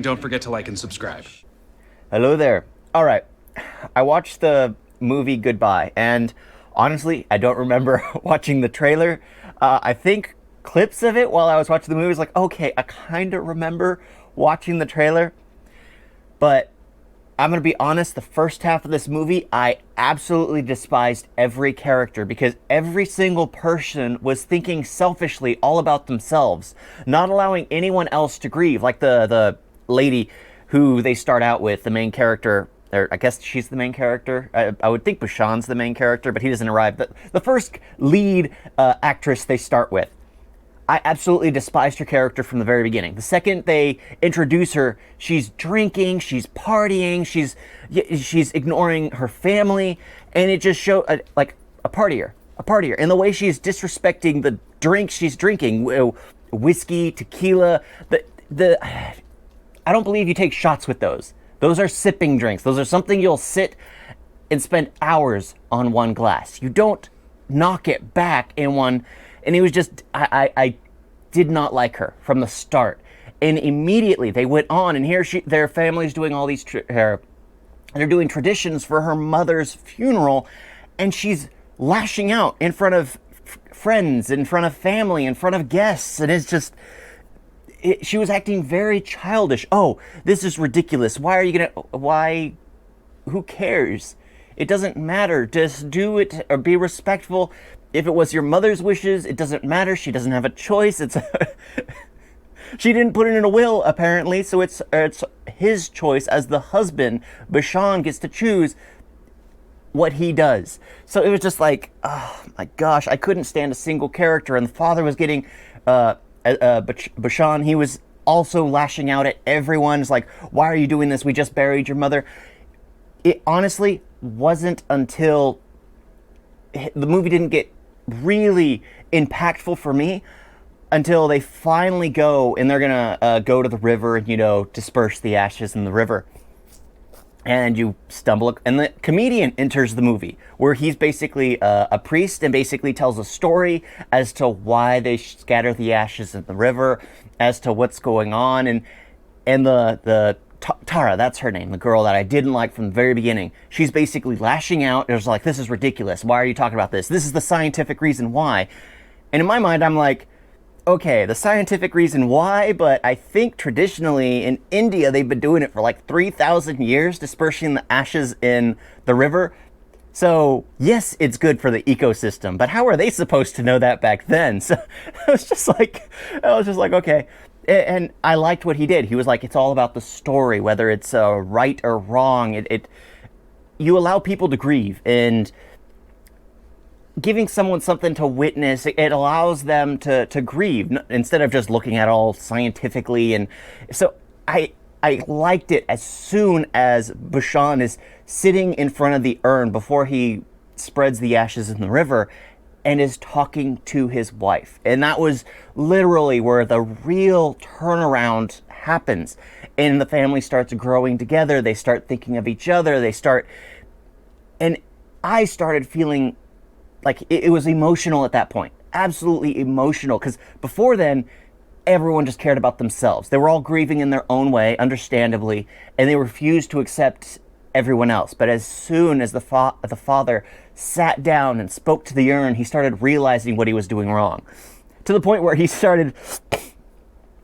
don't forget to like and subscribe. Hello there. All right. I watched the movie Goodbye, and honestly, I don't remember watching the trailer. I think clips of it while I was watching the movie was like, okay, I kind of remember watching the trailer, but I'm going to be honest, the first half of this movie, I absolutely despised every character because every single person was thinking selfishly all about themselves, not allowing anyone else to grieve. Like the lady who they start out with, the main character, or I guess she's the main character. I would think Bashan's the main character, but he doesn't arrive. The first lead actress they start with, I absolutely despised her character from the very beginning. The second they introduce her, she's drinking, she's partying, she's ignoring her family, and it just shows like a partier. And the way she's disrespecting the drinks she's drinking, whiskey, tequila, I don't believe you take shots with those. Those are sipping drinks. Those are something you'll sit and spend hours on one glass. You don't knock it back in one. And it was just, I did not like her from the start. And immediately they went on, and here their family's doing all these, they're doing traditions for her mother's funeral, and she's lashing out in front of friends, in front of family, in front of guests, and it's just, she was acting very childish. Oh, this is ridiculous. Who cares? It doesn't matter. Just do it or be respectful. If it was your mother's wishes, it doesn't matter. She doesn't have a choice. She didn't put it in a will, apparently, so it's his choice as the husband. Bashan gets to choose what he does. So it was just like, oh my gosh, I couldn't stand a single character. And the father was getting, Bashan, he was also lashing out at everyone. It's like, why are you doing this? We just buried your mother. It honestly wasn't until the movie didn't get really impactful for me until they finally go, and they're gonna go to the river and, disperse the ashes in the river. And you stumble, and the comedian enters the movie, where he's basically a priest and basically tells a story as to why they scatter the ashes in the river, as to what's going on, and the Tara, that's her name, the girl that I didn't like from the very beginning. She's basically lashing out. It was like, this is ridiculous. Why are you talking about this? This is the scientific reason why. And in my mind, I'm like, okay, the scientific reason why, but I think traditionally in India, they've been doing it for like 3,000 years, dispersing the ashes in the river. So yes, it's good for the ecosystem, but how are they supposed to know that back then? So I was just like, okay. And I liked what he did. He was like, it's all about the story, whether it's right or wrong. You allow people to grieve, and giving someone something to witness, it allows them to grieve instead of just looking at it all scientifically. And so I liked it as soon as Bashan is sitting in front of the urn before he spreads the ashes in the river and is talking to his wife. And that was literally where the real turnaround happens. And the family starts growing together. They start thinking of each other. And I started feeling like it was emotional at that point. Absolutely emotional. Because before then, everyone just cared about themselves. They were all grieving in their own way, understandably, and they refused to accept everyone else. But as soon as the father sat down and spoke to the urn, he started realizing what he was doing wrong, to the point where he started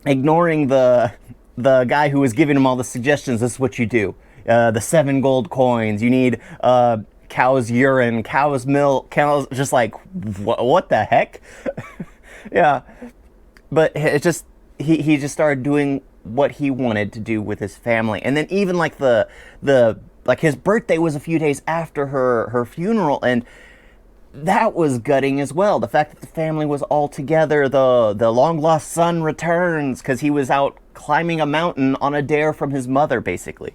ignoring the guy who was giving him all the suggestions. This is what you do. The 7 gold coins. You need cow's urine, cow's milk, cow's, just like, what the heck? Yeah. But it just, he just started doing what he wanted to do with his family. And then even like like his birthday was a few days after her funeral, and that was gutting as well. The fact that the family was all together, the long lost son returns because he was out climbing a mountain on a dare from his mother, basically.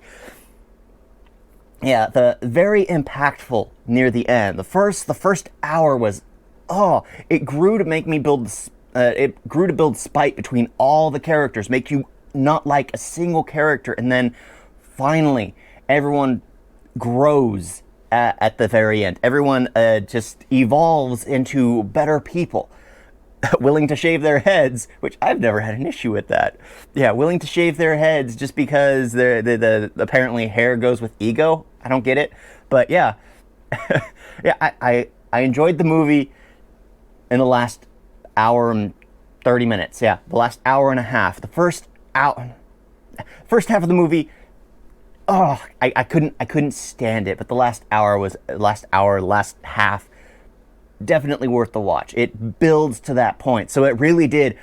Yeah, the very impactful near the end. The first hour was, it grew to make me build. It grew to build spite between all the characters, make you not like a single character, and then finally everyone grows at the very end. Everyone just evolves into better people. willing to shave their heads, which I've never had an issue with that. Yeah, willing to shave their heads just because the apparently hair goes with ego. I don't get it, but yeah, yeah, I enjoyed the movie in the last hour and 30 minutes. Yeah, the last hour and a half. The first half of the movie, oh, I couldn't stand it. But the last half, definitely worth the watch. It builds to that point, so it really did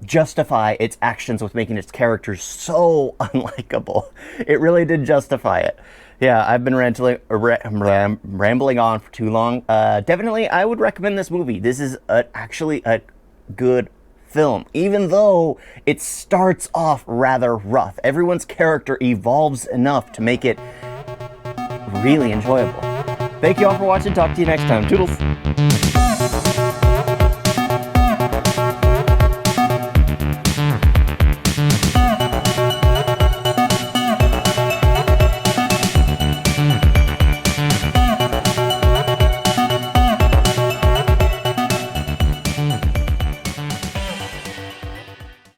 justify its actions with making its characters so unlikable. It really did justify it. Yeah, I've been rambling on for too long. Definitely, I would recommend this movie. This is actually a good film, even though it starts off rather rough. Everyone's character evolves enough to make it really enjoyable. Thank you all for watching. Talk to you next time. Toodles.